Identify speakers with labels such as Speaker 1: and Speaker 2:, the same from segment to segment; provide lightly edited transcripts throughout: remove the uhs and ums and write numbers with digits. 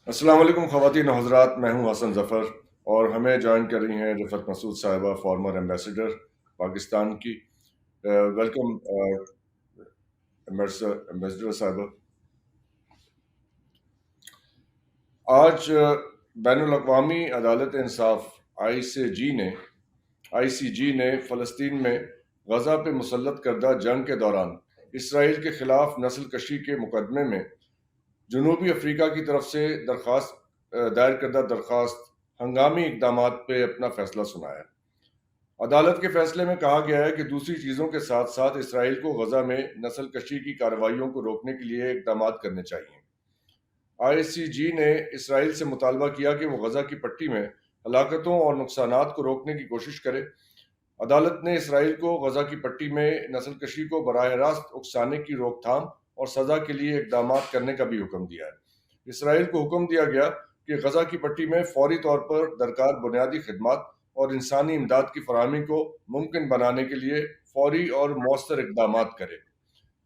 Speaker 1: السلام علیکم خواتین و حضرات، میں ہوں حسن ظفر اور ہمیں جوائن کر رہی ہیں رفعت مسعود صاحبہ، فارمر ایمبیسڈر پاکستان کی۔ ویلکم ایمبیسڈر صاحبہ۔ آج بین الاقوامی عدالت انصاف آئی سی جی نے فلسطین میں غزہ پہ مسلط کردہ جنگ کے دوران اسرائیل کے خلاف نسل کشی کے مقدمے میں جنوبی افریقہ کی طرف سے دائر کردہ درخواست ہنگامی اقدامات پہ اپنا فیصلہ سنایا۔ عدالت کے فیصلے میں کہا گیا ہے کہ دوسری چیزوں کے ساتھ ساتھ اسرائیل کو غزہ میں نسل کشی کی کارروائیوں کو روکنے کے لیے اقدامات کرنے چاہیے۔ آئی سی جی نے اسرائیل سے مطالبہ کیا کہ وہ غزہ کی پٹی میں ہلاکتوں اور نقصانات کو روکنے کی کوشش کرے۔ عدالت نے اسرائیل کو غزہ کی پٹی میں نسل کشی کو براہ راست اکسانے کی روک تھام اور سزا کے لیے اقدامات کرنے کا بھی حکم دیا ہے۔ اسرائیل کو حکم دیا گیا کہ غزہ کی پٹی میں فوری طور پر درکار بنیادی خدمات اور انسانی امداد کی فراہمی کو ممکن بنانے کے لیے فوری اور مؤثر اقدامات کرے،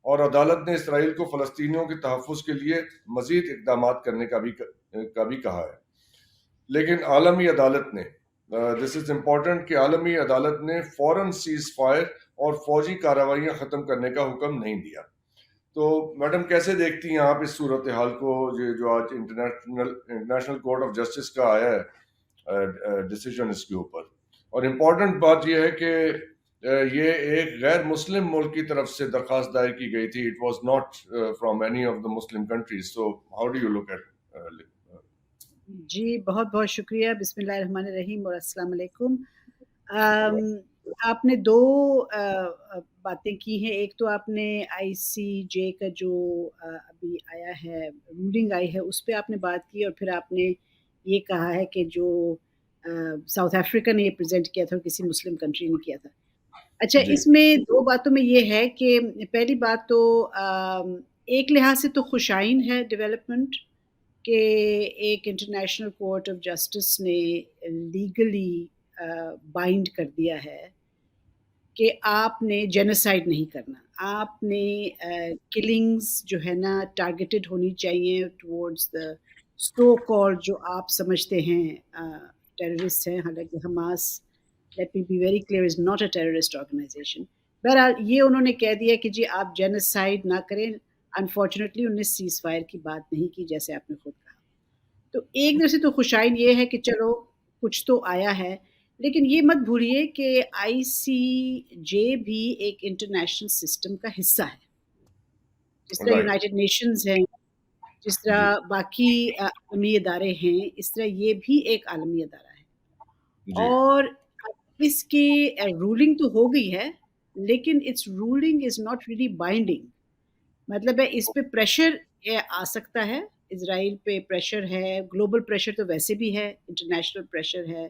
Speaker 1: اور عدالت نے اسرائیل کو فلسطینیوں کے تحفظ کے لیے مزید اقدامات کرنے کا بھی کہا ہے۔ لیکن عالمی عدالت نے دس از امپورٹنٹ کہ عالمی عدالت نے فوراً سیز فائر اور فوجی کارروائیاں ختم کرنے کا حکم نہیں دیا۔ تو میڈم، کیسے دیکھتی ہیں آپ اس صورتحال کو جو آج انٹرنیشنل کورٹ آف جسٹس کا آیا ہے ڈیسیجن اس کے اوپر؟ اور امپورٹنٹ بات یہ ہے کہ یہ ایک غیر مسلم ملک کی طرف سے درخواست دائر کی گئی تھی. It was not from any of the Muslim countries. So how do you look at?
Speaker 2: جی بہت بہت شکریہ. بسم اللہ الرحمن الرحیم اور السلام علیکم. آپ نے دو باتیں کی ہیں. ایک تو آپ نے آئی سی جے کا جو ابھی آیا ہے رولنگ آئی ہے اس پہ آپ نے بات کی، اور پھر آپ نے یہ کہا ہے کہ جو ساؤتھ افریقہ نے یہ پریزنٹ کیا تھا اور کسی مسلم کنٹری نے کیا تھا. اچھا، اس میں دو باتوں میں یہ ہے کہ پہلی بات تو ایک لحاظ سے تو خوشائن ہے ڈیولپمنٹ کہ ایک انٹرنیشنل کورٹ آف جسٹس نے لیگلی بائنڈ کر دیا ہے کہ آپ نے جینوسائڈ نہیں کرنا، آپ نے کلنگز جو ہے نا ٹارگیٹڈ ہونی چاہیے ٹورڈز دا سو کال جو آپ سمجھتے ہیں ٹیررسٹ ہیں. حالانکہ Hamas, let me be very clear, is not a terrorist organisation. بہرحال یہ انہوں نے کہہ دیا کہ جی آپ جینوسائڈ نہ کریں. انفارچونیٹلی انہوں نے سیز فائر کی بات نہیں کی جیسے آپ نے خود کہا. تو ایک طرح سے تو خوشائن یہ ہے کہ چلو کچھ تو آیا ہے، لیکن یہ مت بھولیے کہ آئی سی جے بھی ایک انٹرنیشنل سسٹم کا حصہ ہے. جس طرح یونائٹڈ نیشنز ہیں، جس طرح باقی عالمی ادارے ہیں، اس طرح یہ بھی ایک عالمی ادارہ ہے. اور اس کی رولنگ تو ہو گئی ہے، لیکن it's ruling is not really binding. مطلب ہے اس پہ پریشر آ سکتا ہے، اسرائیل پہ پریشر ہے، گلوبل پریشر تو ویسے بھی ہے، انٹرنیشنل پریشر ہے،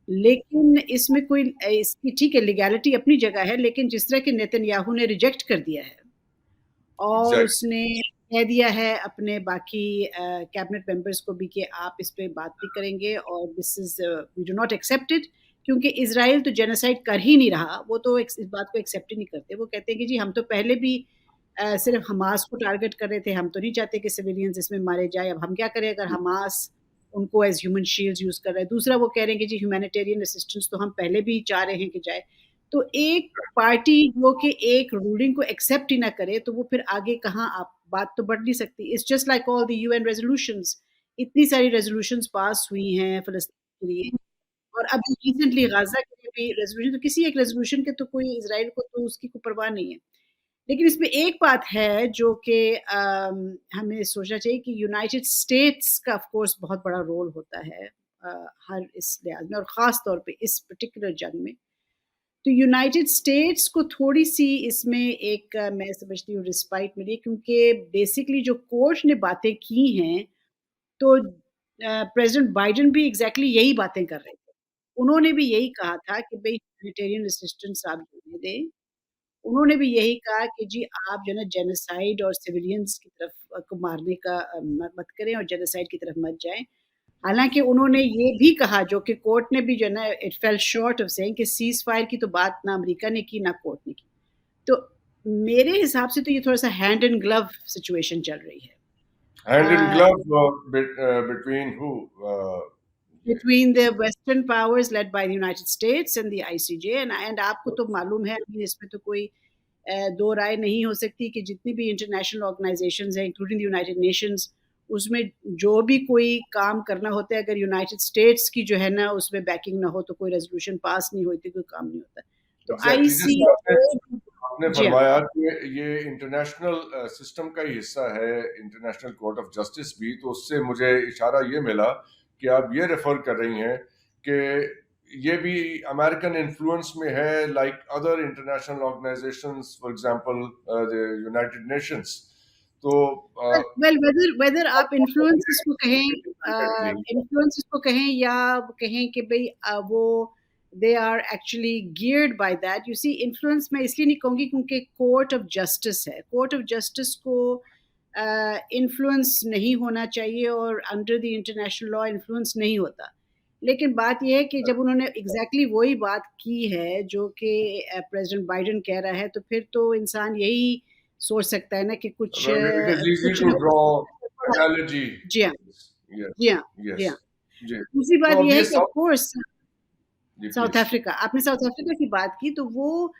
Speaker 2: لیکن اس میں کوئی اس کی ٹھیک ہے لیگیلٹی اپنی جگہ ہے، لیکن جس طرح کہ نیتن یاہو نے ریجیکٹ کر دیا ہے اور اس نے کہہ دیا ہے اپنے باقی کیبنٹ ممبرس کو بھی کہ آپ اس پہ بات نہیں کریں گے، اور this is we do not accept it, کیونکہ اسرائیل تو جینوسائڈ کر ہی نہیں رہا. وہ تو اس بات کو ایکسیپٹ ہی نہیں کرتے. وہ کہتے ہیں کہ جی ہم تو پہلے بھی صرف حماس کو ٹارگٹ کر رہے تھے، ہم تو نہیں چاہتے کہ سویلینز اس میں مارے جائے. اب ہم کیا کریں اگر حماس ان کو ایز ہیومن شیلڈ یوز کر رہا ہے. دوسرا وہ کہہ رہے ہیں کہ جی ہیومینیٹیرین اسسٹنس تو ہم پہلے بھی چاہ رہے ہیں کہ جائے. تو ایک پارٹی جو کہ ایک رولنگ کو ایکسیپٹ ہی نہ کرے تو وہ پھر آگے کہاں آپ بات تو بڑھ نہیں سکتی. It's just like all the U N resolutions. اتنی ساری ریزولوشنز پاس ہوئی ہیں فلسطین کے لیے، اور اب ریسنٹلی غزہ کے لیے بھی ریزولوشن. تو کسی ایک ریزولوشن کے تو کوئی اسرائیل کو تو اس کی کوئی پرواہ نہیں ہے. لیکن اس میں ایک بات ہے جو کہ ہمیں سوچنا چاہیے کہ یونائٹڈ اسٹیٹس کا آف کورس بہت بڑا رول ہوتا ہے ہر اس لحاظ میں، اور خاص طور پہ اس پرٹیکولر جنگ میں. تو یونائٹڈ اسٹیٹس کو تھوڑی سی اس میں ایک میں سمجھتی ہوں رسپائٹ ملی، کیونکہ بیسکلی جو کورٹ نے باتیں کی ہیں تو پریزیڈنٹ بائیڈن بھی ایگزیکٹلی یہی باتیں کر رہے تھے. انہوں نے بھی یہی کہا تھا کہ بھائی ہیومینیٹیرین اسسٹنس آپ دینے دیں. انہوں نے بھی یہی کہا کہ جی آپ جو ہے نا جینوسائڈ اور سویلینز کی طرف کو مارنے کا مت کریں اور جینوسائڈ کی طرف مت جائیں. حالانکہ انہوں نے یہ بھی کہا، جو کہ کورٹ نے بھی جو ہے نا it fell short of saying, کہ سیز فائر کی تو بات نہ امریکہ نے کی نہ کورٹ نے کی. تو میرے حساب سے تو یہ تھوڑا سا ہینڈ اینڈ گلو سچویشن چل رہی ہے.
Speaker 1: hand in
Speaker 2: uh,
Speaker 1: glove between who? ये
Speaker 2: between the Western powers led by the United States and the ICJ, and आपको तो मालूम है, अभी इसमें तो कोई दो राय नहीं हो सकती कि जितनी भी इंटरनेशनल ऑर्गेनाइजेशंस हैं, इंक्लूडिंग द यूनाइटेड नेशंस, उसमें जो भी कोई काम करना होता है, अगर यूनाइटेड स्टेट्स की जो है ना उसमें बैकिंग ना हो तो कोई रेजोल्यूशन पास नहीं होती, कोई काम नहीं होता। तो
Speaker 1: एग्जैक्टली जैसे
Speaker 2: आईसीजे,
Speaker 1: आपने
Speaker 2: जी हाँ,
Speaker 1: फरमाया कि ये इंटरनेशनल सिस्टम का ही हिस्सा है, इंटरनेशनल कोर्ट ऑफ जस्टिस भी, तो उससे मुझे इशारा ये मिला कि आप ये रेफर कर रही हैं कि ये भी अमेरिकन इन्फ्लुएंस में है, like other international organisations, for example the United Nations. तो
Speaker 2: वेल वेदर वेदर आप इन्फ्लुएंस इसको कहें,
Speaker 1: इंडिपेंडेंटली।
Speaker 2: इन्फ्लुएंस इसको कहें या कहें कि भई वो they are actually geared by that. You see, influence मैं इसलिए नहीं कहूँगी क्योंकि कोर्ट ऑफ जस्टिस है। कोर्ट ऑफ जस्टिस को इन्फ्लुएंस नहीं होना चाहिए और under the international law influence नहीं होता। लेकिन बात ये है कि जब उन्होंने एग्ज़ैक्टली वही बात की है जो कि प्रेज़िडेंट बाइडेन कह रहा है, तो फिर तो इंसान यही सोच सकता है ना कि कुछ
Speaker 1: इट इज इजी
Speaker 2: कुछ
Speaker 1: टू
Speaker 2: ना
Speaker 1: ड्रॉ
Speaker 2: कुछ।
Speaker 1: एनालॉजी।
Speaker 2: जी हाँ, जी
Speaker 1: यस,
Speaker 2: हाँ, जी
Speaker 1: यस,
Speaker 2: हाँ।
Speaker 1: जी।
Speaker 2: दूसरी बात
Speaker 1: तो अब
Speaker 2: ये है
Speaker 1: ये
Speaker 2: कि ऑफ़
Speaker 1: सब,
Speaker 2: कोर्स
Speaker 1: जी
Speaker 2: साउथ
Speaker 1: प्लीज।
Speaker 2: अफ्रीका, आपने साउथ अफ्रीका की बात की तो वो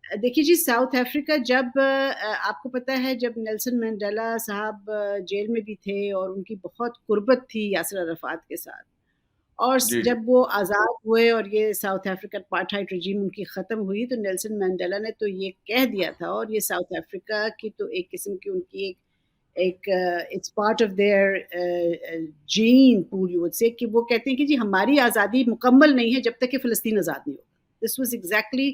Speaker 2: देखिए जी, साउथ अफ्रीका जब आपको पता है जब नेल्सन मंडेला साहब जेल में भी थे और उनकी बहुत कुर्बत थी यासिर अराफात के साथ, और
Speaker 1: जी जी
Speaker 2: जब वो आज़ाद हुए और ये साउथ अफ्रीकन अपार्थाइड regime उनकी ख़त्म हुई, तो नेल्सन मंडेला ने तो ये कह दिया था, और ये साउथ अफ्रीका की तो एक किस्म की उनकी एक it's part of their gene pool you would say, कि वो कहते हैं कि जी हमारी आज़ादी मुकम्मल नहीं है जब तक कि फ़लस्तीन आज़ाद नहीं होगा। This was exactly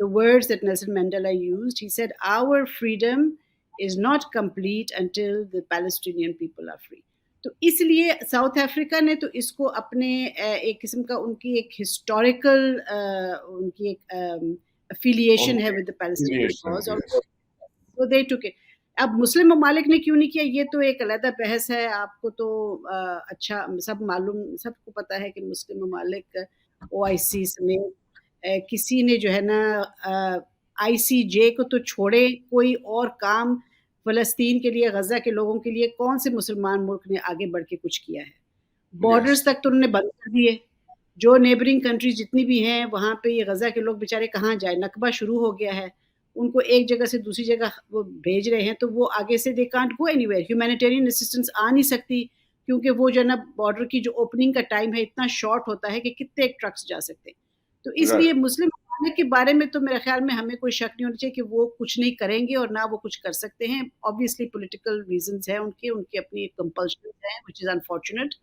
Speaker 2: the words that Nelson Mandela used. He said our freedom is not complete until the Palestinian people are free. तो इसलिए साउथ अफ्रीका ने तो इसको अपने एक किस्म का उनकी एक हिस्टोरिकल उनकी एक एफिलिएशन है
Speaker 1: उनके
Speaker 2: with the Palestinian
Speaker 1: affiliation,
Speaker 2: cause, और
Speaker 1: yes।
Speaker 2: वो दे टुक इट। अब मुस्लिम ममालिक ने क्यों नहीं किया, ये तो एक अलहदा बहस है। आपको तो अच्छा सब मालूम, सबको पता है कि मुस्लिम ममालिक ओआईसी समेत किसी ने जो है ना आईसीजे को तो छोड़े, कोई और काम फ़लस्तीन के लिए, गज़ा के लोगों के लिए कौन से मुसलमान मुल्क ने आगे बढ़ के कुछ किया है?
Speaker 1: Yes,
Speaker 2: बॉर्डर्स तक तो उन्होंने बंद कर दिए। जो नेबरिंग कंट्रीज़ जितनी भी हैं, वहाँ पे ये गज़ा के लोग बेचारे कहाँ जाएँ? नकबा शुरू हो गया है। उनको एक जगह से दूसरी जगह वो भेज रहे हैं, तो वो आगे से they can't go anywhere. Humanitarian assistance आ नहीं सकती, क्योंकि वो जो है ना बॉर्डर की जो ओपनिंग का टाइम है इतना शॉर्ट होता है कि कितने ट्रक्स जा सकते हैं। तो इसलिए
Speaker 1: right।
Speaker 2: मुस्लिम ममालिक के बारे में तो मेरे ख़्याल में हमें कोई शक नहीं होना चाहिए कि वो कुछ नहीं करेंगे और ना वो कुछ कर सकते हैं। ऑब्वियसली पॉलिटिकल रीज़न्स हैं उनके, उनकी अपनी कंपल्शंस हैं, व्हिच इज़ अनफॉर्च्यूनेट।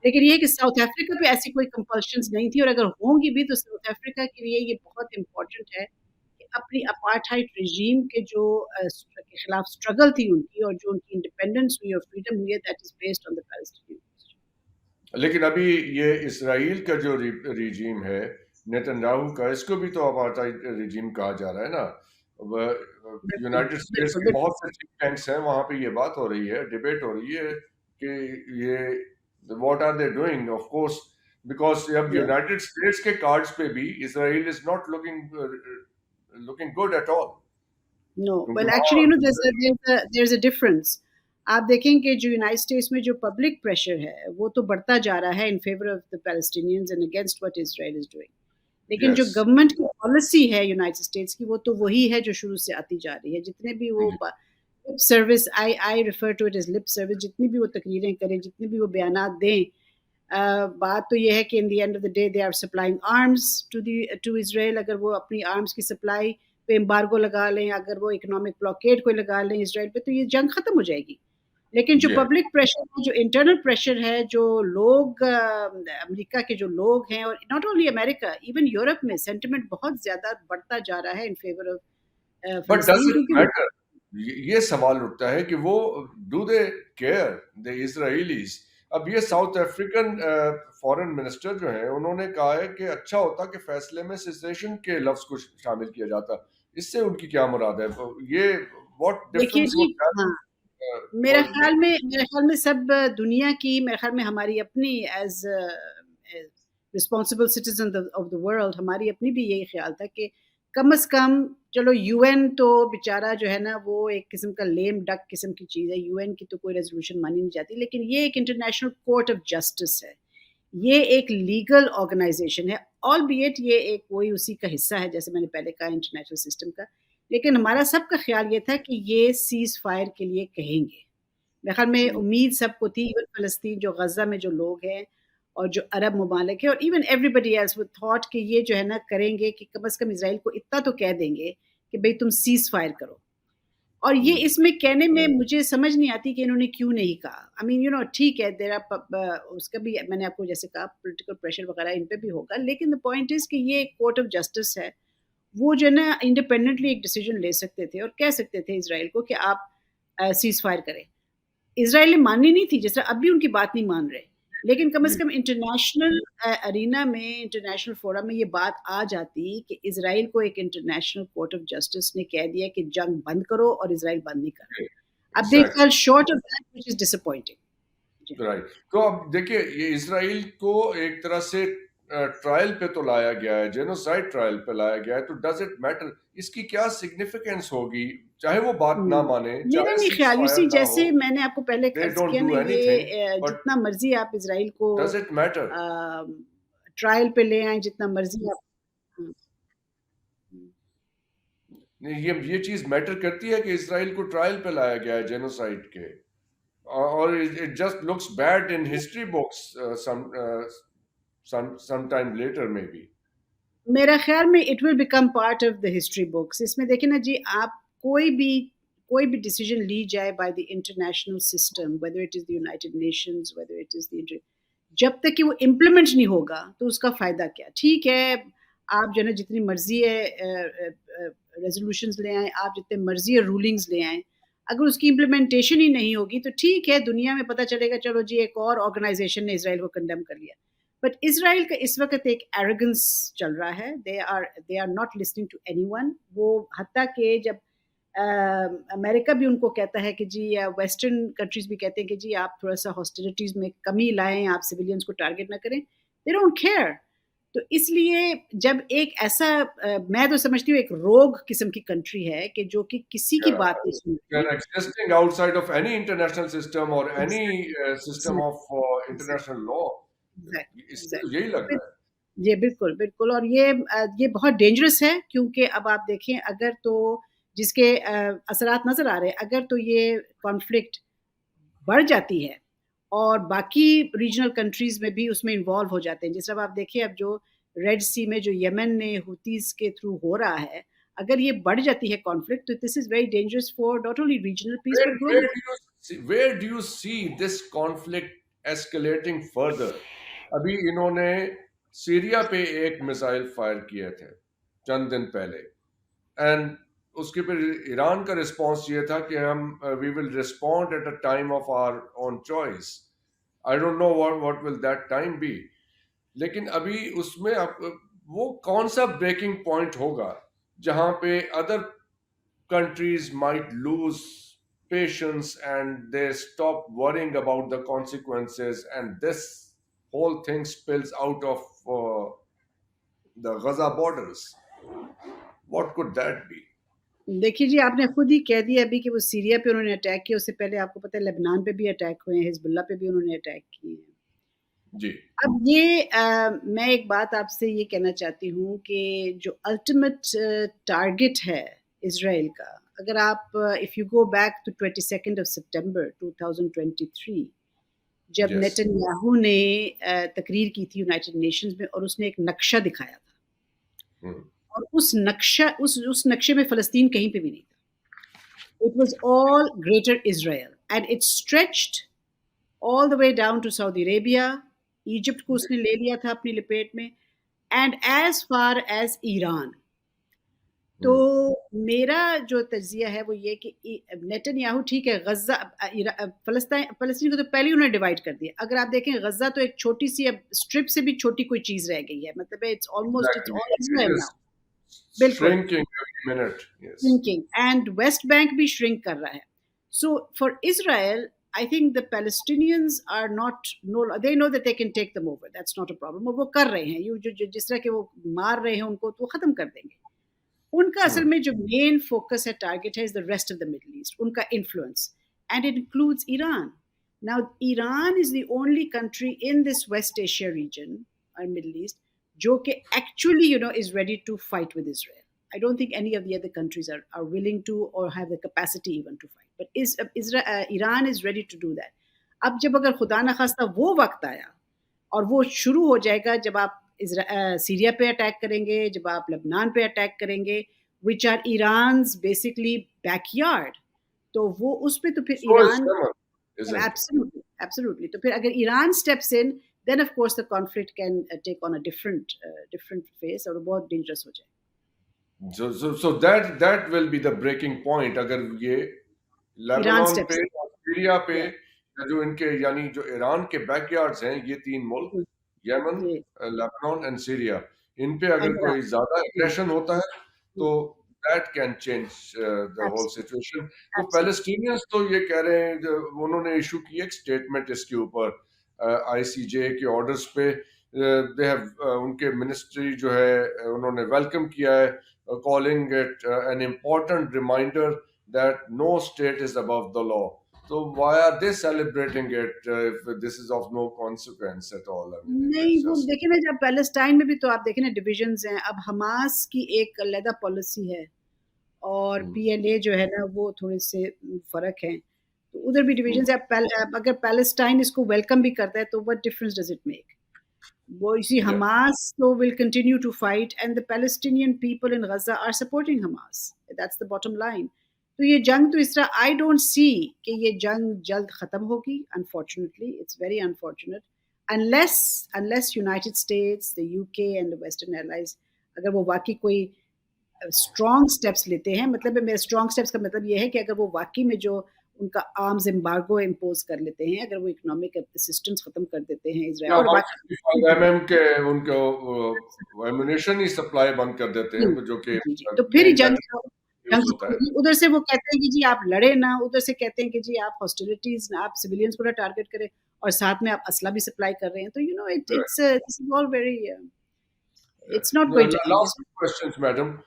Speaker 2: लेकिन ये है कि साउथ अफ्रीका पे ऐसी कोई कंपल्शंस नहीं थी, और अगर होंगी भी तो साउथ अफ्रीका के लिए ये बहुत इम्पोर्टेंट है कि अपनी अपार्थाइड रिजीम के जो के खिलाफ स्ट्रगल थी उनकी, और जो उनकी इंडिपेंडेंस हुई और फ्रीडम हुई है, that is based on the Palestinian question.
Speaker 1: लेकिन अभी ये इसराइल का जो रिजीम है, नेतन्याहू का, इसको भी तो अपार्थाइड रिजीम कहा जा रहा है ना।
Speaker 2: बिल्कुल,
Speaker 1: यूनाइटेड स्टेट्स
Speaker 2: बिल्कुल,
Speaker 1: के
Speaker 2: बिल्कुल।
Speaker 1: बहुत से थिंक टैंक्स हैं, वहां पे ये बात हो रही है, डिबेट हो रही है कि ये what are they doing, of course, because अब
Speaker 2: या
Speaker 1: यूनाइटेड स्टेट्स के कार्ड्स पे भी Israel is not looking looking good at all,
Speaker 2: no,
Speaker 1: क्योंकि
Speaker 2: वेल एक्चुअली
Speaker 1: वहाँ
Speaker 2: देयर इज़ अ डिफरेंस। आप देखें कि जो यूनाइटेड स्टेट्स में जो पब्लिक प्रेशर है, वो तो बढ़ता जा रहा है in favour of the Palestinians and against what Israel is doing. लेकिन जो
Speaker 1: यस,
Speaker 2: गवर्नमेंट की पॉलिसी है यूनाइटेड स्टेट्स की, वो तो वही है जो शुरू से आती जा रही है। जितने भी वो lip service, I refer to it as lip service, जितनी भी वो तकरीरें करें, जितने भी वो बयानात दें, बात तो ये है कि in the end of the day they are supplying arms to Israel. अगर वो अपनी आर्म्स की सप्लाई पे एम्बार्गो लगा लें, अगर वो इकोनॉमिक ब्लॉकेड कोई लगा लें इज़राइल पे, तो ये जंग खत्म हो जाएगी। लेकिन जो
Speaker 1: जी।
Speaker 2: पब्लिक प्रेशर है, जो इंटरनल प्रेशर है, जो लोग अमेरिका के जो लोग हैं, और not only America, even Europe में सेंटिमेंट बहुत ज़्यादा बढ़ता जा रहा है in favour of
Speaker 1: but does
Speaker 2: Palestine,
Speaker 1: it
Speaker 2: क्योंकि
Speaker 1: मैटर? ये सवाल उठता है कि वो, do they care the Israelis? अब ये साउथ अफ्रीकन फॉरेन मिनिस्टर जो है, उन्होंने कहा है कि अच्छा होता कि फैसले में सिसेशन के लफ्ज को शामिल किया जाता। इससे उनकी क्या मुराद है? ये व्हाट
Speaker 2: देखिए
Speaker 1: डिफरेंस
Speaker 2: जी,
Speaker 1: वुड दैट
Speaker 2: हाँ, मेरा
Speaker 1: मेक?
Speaker 2: ख़्याल में मेरे ख़्याल में सब दुनिया की, मेरे ख़्याल में हमारी अपनी as responsible citizen of the world, हमारी अपनी भी यही ख़्याल था कि कम से कम चलो यूएन तो बेचारा जो है ना वो एक किस्म का लेम डक किस्म की चीज़ है, यूएन की तो कोई रेज़ोल्यूशन मानी नहीं जाती, लेकिन ये एक इंटरनेशनल कोर्ट ऑफ जस्टिस है। ये एक लीगल ऑर्गेनाइज़ेशन है, ऑल्बिएट ये एक वही उसी का हिस्सा है जैसे मैंने पहले कहा इंटरनेशनल सिस्टम का। लेकिन हमारा सबका ख़्याल ये था कि ये सीज़ फायर के लिए कहेंगे। मेरे ख़्याल में
Speaker 1: हम्म,
Speaker 2: उम्मीद सबको थी, इवन फ़लस्तीन जो गज़ा में जो लोग हैं और जो अरब ममालिक हैं और इवन एवरीबॉडी एल्स वो थॉट कि ये जो है ना करेंगे कि कम से कम इज़राइल को इतना तो कह देंगे कि भई तुम सीज़ फायर करो। और ये
Speaker 1: हम्म,
Speaker 2: इसमें कहने में मुझे समझ नहीं आती कि इन्होंने क्यों नहीं कहा। आई मीन यू नो ठीक है देयर आर उसका भी मैंने आपको जैसे कहा पॉलिटिकल प्रेशर वग़ैरह इन पे भी होगा, लेकिन द पॉइंट इज़ कि ये एक कोर्ट ऑफ जस्टिस है। वो जो है ना इंडिपेंडेंटली एक डिसीजन ले सकते थे और कह सकते थे इज़राइल को कि आप सीज़ फायर करें। इज़राइल ने माननी नहीं थी, जैसे अब भी उनकी बात नहीं मान रहे। लेकिन कम से
Speaker 1: जी,
Speaker 2: कम इंटरनेशनल अरीना में, इंटरनेशनल फोरम में ये बात आ जाती कि इज़राइल को एक इंटरनेशनल कोर्ट ऑफ जस्टिस ने कह दिया कि जंग बंद करो और इज़राइल बंद नहीं कर रहा। अब they fail
Speaker 1: exactly,
Speaker 2: short of that which is disappointing. जी हाँ।
Speaker 1: राइट। तो अब देखिए, ये इसराइल को एक तरह से ट्रायल पे तो लाया गया है, जेनोसाइड ट्रायल पे लाया गया है, तो डज इट मैटर, इसकी क्या सिग्निफिकेंस होगी? चाहे वो बात ना
Speaker 2: हुँ।
Speaker 1: माने,
Speaker 2: मेरा
Speaker 1: चाहे
Speaker 2: नहीं
Speaker 1: सीज
Speaker 2: ख़्याल, यू
Speaker 1: फायर
Speaker 2: सी
Speaker 1: ना हो,
Speaker 2: जैसे मैंने आपको पहले
Speaker 1: दे
Speaker 2: अर्ज़
Speaker 1: डोंट
Speaker 2: किया ना
Speaker 1: डू
Speaker 2: ये
Speaker 1: एनीथिंग, बट
Speaker 2: जितना मर्ज़ी आप इज़राइल को
Speaker 1: does it matter?
Speaker 2: A, trial पे ले आएँ, जितना मर्ज़ी आप हुँ, हुँ।
Speaker 1: ये चीज मैटर करती है कि इसराइल को ट्रायल पे लाया गया है जेनोसाइड के, और it just looks bad in history books some time later may be.
Speaker 2: मेरा ख़्याल में it will become part of the history books. इसमें देखिए ना जी आप कोई भी कोई भी डिसीज़न ली जाए by the international system whether it is the United Nations whether it is the inter जब तक कि वो इम्प्लीमेंट नहीं होगा तो उसका फ़ायदा क्या? ठीक है, आप जो है ना जितनी मर्ज़ी है रेज़ोल्यूशंस ले आएँ, आप जितने मर्ज़ी है रूलिंग्स ले आएँ। अगर उसकी इम्प्लीमेंटेशन ही नहीं होगी तो ठीक है, दुनिया में पता चलेगा चलो जी एक और ऑर्गनाइज़ेशन ने इज़राइल को कंडेम कर लिया। बट इज़राइल का इस वक़्त एक एरोगेंस चल रहा है। They are not listening to anyone. वो हत्ता के जब अ, अमेरिका भी उनको कहता है कि जी या वेस्टर्न कंट्रीज़ भी कहते हैं कि जी आप थोड़ा-सा हॉस्टिलिटीज़ में कमी लाएँ, आप सिविलियंस को टारगेट ना करें। They don't care. तो इसलिए जब एक ऐसा मैं तो समझती हूँ एक रोग किस्म की कंट्री है कि जो कि किसी की बात नहीं
Speaker 1: They're
Speaker 2: सुनती।
Speaker 1: existing outside of any international system or any
Speaker 2: exactly,
Speaker 1: system of
Speaker 2: exactly,
Speaker 1: international
Speaker 2: exactly,
Speaker 1: law.
Speaker 2: Exactly,
Speaker 1: इससे तो
Speaker 2: एग्ज़ैक्टली।
Speaker 1: यही
Speaker 2: तो
Speaker 1: लग
Speaker 2: फिर
Speaker 1: रहा है।
Speaker 2: जी, बिल्कुल, बिल्कुल और ये बहुत डेंजरस है क्योंकि अब आप देखें अगर तो जिसके असरात नज़र आ रहे हैं, अगर तो ये कॉन्फ्लिक्ट बढ़ जाती है और बाकी रीजनल कंट्रीज़ में भी उसमें इन्वॉल्व हो जाते हैं। जैसे अब आप देखिए अब जो रेड सी में जो यमन ने हूतीज़ के थ्रू हो रहा है, अगर ये बढ़ जाती है कॉन्फ्लिक्ट तो this is very dangerous for not only regional piece but
Speaker 1: Where
Speaker 2: global.
Speaker 1: where do you see this conflict escalating further? अभी इन्होंने सीरिया पे एक मिसाइल फायर किए थे चंद दिन पहले, एंड उसके पर ईरान का रिस्पांस ये था कि हम we will respond at a time of our own choice. I don't know what will that time be. लेकिन अभी उसमें वो कौन सा ब्रेकिंग पॉइंट होगा जहां पे other countries might lose patience and they stop worrying about the consequences, and this whole thing spills out of the Gaza borders. What could that be?
Speaker 2: देखिए जी, आपने खुद ही कह दिया अभी कि वो सीरिया पे उन्होंने अटैक किया, उससे पहले आपको पता है लेबनान पे भी अटैक हुए हैं, हिज़्बुल्लाह पे भी उन्होंने अटैक किए हैं।
Speaker 1: जी,
Speaker 2: अब ये मैं एक बात आपसे ये कहना चाहती हूँ कि जो अल्टीमेट टारगेट है इज़राइल का, अगर आप if you go back to 22nd of September 2023 जब
Speaker 1: yes.
Speaker 2: नेतन्याहू ने तकरीर की थी यूनाइटेड नेशंस में और उसने एक नक्शा दिखाया था
Speaker 1: Hmm.
Speaker 2: और उस नक्शे में फ़लस्तीन कहीं पे भी नहीं था। It was all Greater Israel and it stretched all the way down to Saudi Arabia. Egypt को उसने ले लिया था अपनी लपेट में and as far as Iran. तो
Speaker 1: Hmm.
Speaker 2: मेरा जो तजिया है वो ये कि नेतन्याहू ठीक है गज़ा फ़लस्तीन को तो पहले ही उन्होंने डिवाइड कर दिया। अगर आप देखें गज़ा तो एक छोटी सी अब स्ट्रिप से भी छोटी कोई चीज़ रह गई है, मतलब it's
Speaker 1: Exactly.
Speaker 2: All
Speaker 1: It
Speaker 2: Israel
Speaker 1: is
Speaker 2: now. बिल्कुल।
Speaker 1: shrinking every minute. Yes.
Speaker 2: Shrinking and West Bank भी श्रिंक कर रहा है। So for Israel I think the Palestinians are not no they know that they can take them over that's not a problem और वो कर रहे हैं। जिस तरह के वो मार रहे हैं उनको तो वो खत्म कर देंगे। उनका असल
Speaker 1: Hmm.
Speaker 2: में जो मेन फोकस है, टारगेट है, is the rest of the Middle East, उनका influence, and it includes Iran. Now Iran is the only country in this West Asia region और मिडल ईस्ट जो कि actually is ready to fight with Israel. I don't think any of the other countries are willing to or have the capacity even to fight. But Iran is ready to do that. अब जब अगर खुदा न खास्ता वो वक्त आया और वो शुरू हो जाएगा जब आप सीरिया पे अटैक करेंगे, जब आप लेबनान पे अटैक करेंगे, which are Iran's basically backyard, तो वो उस पे तो फिर
Speaker 1: So is
Speaker 2: Iran
Speaker 1: Yemen, isn't it?
Speaker 2: Absolutely absolutely तो फिर अगर Iran steps in, then of course the conflict can take on a different face और बहुत डेंजरस हो जाए.
Speaker 1: So that will be the breaking point. अगर ये
Speaker 2: ईरान
Speaker 1: लेबनान पे
Speaker 2: स्टेप्स
Speaker 1: और सीरिया पे,
Speaker 2: इन.
Speaker 1: या जो इनके यानी जो ईरान के बैकयार्ड्स हैं, ये तीन मुल्क,
Speaker 2: जी
Speaker 1: यमन,
Speaker 2: जी.
Speaker 1: लेबनान एंड सीरिया, इन पे अगर
Speaker 2: एंड
Speaker 1: कोई ज्यादा
Speaker 2: जी
Speaker 1: एग्रेशन होता है
Speaker 2: जी.
Speaker 1: तो that can change the whole situation. तो
Speaker 2: एब्सोल्युटली.
Speaker 1: पैलेस्टीनियंस तो ये कह रहे हैं, उन्होंने इशू की एक स्टेटमेंट इसके ऊपर आईसीजे के ऑर्डर्स पे. दे हैव उनके मिनिस्ट्री जो है उन्होंने वेलकम किया है, calling it an important reminder that no state is above the law. So why are they celebrating it if this is of no consequence at all? I mean, if
Speaker 2: नहीं,
Speaker 1: it's
Speaker 2: वो
Speaker 1: just
Speaker 2: देखिए ना, जब Palestine में भी तो आप देखें ना डिविजन्स हैं. अब हमास की एक अलहदा पॉलिसी है और
Speaker 1: Hmm.
Speaker 2: पीएलए जो है ना वो थोड़े से फ़र्क हैं. तो उधर भी
Speaker 1: Hmm.
Speaker 2: डिविजन्स है. अब अगर पैलेस्टाइन इसको वेलकम भी करता है तो what difference does it make? Well, you see,
Speaker 1: Yeah.
Speaker 2: Hamas though will continue to fight, and the Palestinian people in Gaza are supporting Hamas. That's the bottom line. तो ये जंग तो इस तरह I don't see कि ये जंग जल्द खत्म होगी. Unfortunately, it's very unfortunate. Unless United States, the UK, and the Western allies अगर वो वाकई कोई स्ट्रॉन्ग स्टेप्स लेते हैं, मतलब मेरे स्ट्रॉन्ग स्टेप्स का मतलब ये है कि अगर वो वाकई में जो उनका आर्म्स एम्बार्गो इम्पोज कर लेते हैं, अगर वो इकोनॉमिक असिस्टेंस खत्म कर देते हैं इसराइल
Speaker 1: Yeah,
Speaker 2: और बाकी.
Speaker 1: 155 mm के उनको एमुनेशन ही सप्लाई बंद कर देते
Speaker 2: जी,
Speaker 1: हैं, जो कि
Speaker 2: जी, जी. तो फिर ही
Speaker 1: मेन वेपन
Speaker 2: जंग
Speaker 1: यूज
Speaker 2: खत्म
Speaker 1: होता है.
Speaker 2: होगी. उधर से वो कहते हैं कि जी आप लड़े ना, उधर से कहते हैं कि जी आप हॉस्टिलिटीज़ ना, आप सिविलियंस को ना टारगेट करें और साथ में आप असला भी सप्लाई कर रहे हैं. तो
Speaker 1: Correct.
Speaker 2: This is all very it's not going to end.
Speaker 1: Last question madam,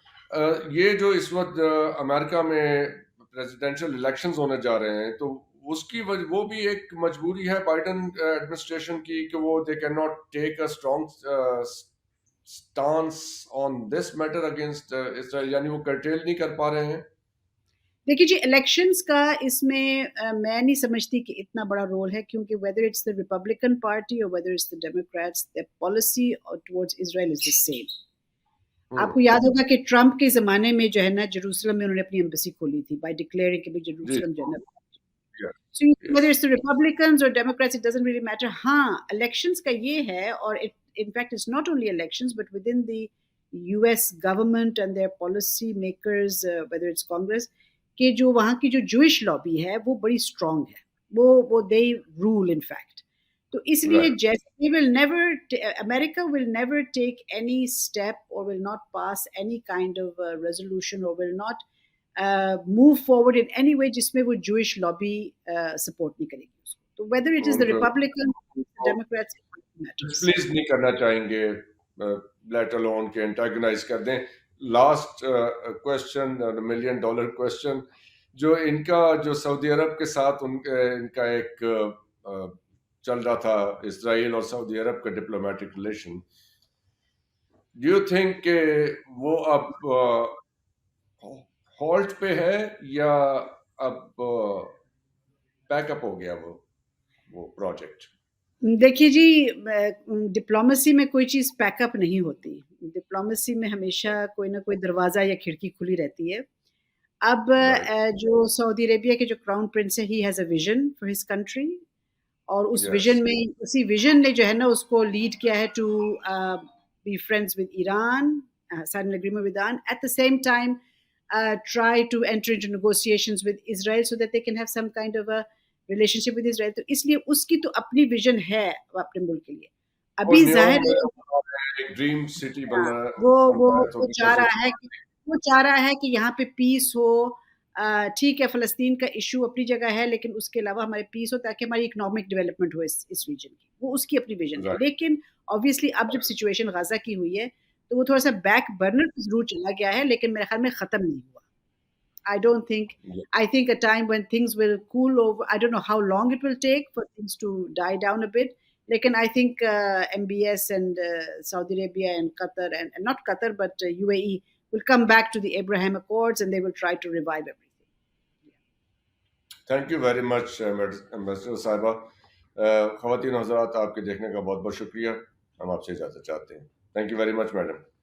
Speaker 1: ये जो इस वक्त अमेरिका में प्रेसिडेंशियल इलेक्शंस होने जा रहे हैं, तो उसकी वजह वो भी एक मजबूरी है बाइडन एडमिनिस्ट्रेशन की कि वो they can not take a strong stance on this matter against Israel, यानी वो कर्टेल नहीं कर पा रहे हैं.
Speaker 2: देखिए जी, इलेक्शंस का इसमें मैं नहीं समझती कि इतना बड़ा रोल है, क्योंकि whether it's the Republican party और whether it's the Democrats, the policy towards Israel is the same.
Speaker 1: हम्म.
Speaker 2: आपको याद होगा कि ट्रंप के ज़माने में जो है ना, जेरूसलम में उन्होंने अपनी एम्बेसी खोली थी बाय डिक्लेयरिंग कि भई
Speaker 1: जी.
Speaker 2: जेरूसलम जो है ना.
Speaker 1: Yes.
Speaker 2: So whether
Speaker 1: yes.
Speaker 2: it's the Republicans or Democrats, it doesn't really matter. हाँ, elections का ये है, और in fact it's not only elections but within the US government and their policy makers, whether it's Congress, कि जो वहाँ की जो Jewish lobby है वो बड़ी strong है. वो they rule in fact. तो इसलिए
Speaker 1: राइट.
Speaker 2: जैसे America will never take any step or will not pass any kind of resolution or will not move forward in any way जिसमें वो Jewish lobby support नहीं करेगी उसको. तो whether it is the
Speaker 1: उनको
Speaker 2: Republicans or the Democrats, it matters.
Speaker 1: डिस्प्लीज नहीं करना चाहेंगे, लेट अलोन के एंटागनाइज कर दें. Last question, million dollar question, जो इनका जो सऊदी अरब के साथ इनका एक चल रहा था, इसराइल और सऊदी अरब का diplomatic relation, do you think कि वो अब हॉल्ट पे है या अब पैकअप हो गया वो प्रोजेक्ट?
Speaker 2: देखिए जी, डिप्लोमेसी में कोई चीज़ पैकअप नहीं होती. डिप्लोमेसी में हमेशा कोई ना कोई दरवाज़ा या खिड़की खुली रहती है. अब
Speaker 1: राइट.
Speaker 2: जो सऊदी अरेबिया के जो क्राउन प्रिंस है, he has a vision for his country, और उस
Speaker 1: यस.
Speaker 2: विज़न में, उसी विज़न ने जो है ना उसको लीड किया है to be friends with Iran, sign an agreement with Iran, at the same time try to enter into negotiations with Israel so that they can have some kind of a relationship with Israel. तो इसलिए उसकी तो अपनी vision है अपने मुल्क के लिए.
Speaker 1: वो
Speaker 2: अभी
Speaker 1: न्योम
Speaker 2: ज़ाहिर है
Speaker 1: बना रहे हैं, एक ड्रीम सिटी
Speaker 2: हाँ,
Speaker 1: बन
Speaker 2: वो
Speaker 1: रहा है, तो
Speaker 2: वो चाह
Speaker 1: गाजा.
Speaker 2: रहा है कि यहाँ पे पीस हो. ठीक है, फ़लस्तीन का इश्यू अपनी जगह है, लेकिन उसके अलावा हमारे पीस हो ताकि हमारी इकोनॉमिक डेवलपमेंट हो इस रीजन की. वो उसकी अपनी विजन है.
Speaker 1: राइट.
Speaker 2: लेकिन ऑब्वियसली अब जब सिचुएशन गाज़ा की हुई है, تو وہ تھوڑا-سا بیک برنر پہ ضرور چلا گیا ہے لیکن میرے خیال میں ختم نہیں ہوا. I don't think. I think a time when things will cool over. I don't know how long it will take for things to die down a bit. Lekin I think MBS and Saudi Arabia and Qatar and not Qatar but UAE will come back to the Abraham Accords and they will try to revive everything.
Speaker 1: Thank you very much ambassador صاحبہ. خواتین حضرات آپ کے دیکھنے کا بہت بہت شکریہ. ہم آپ سے اجازت چاہتے ہیں. Thank you very much madam.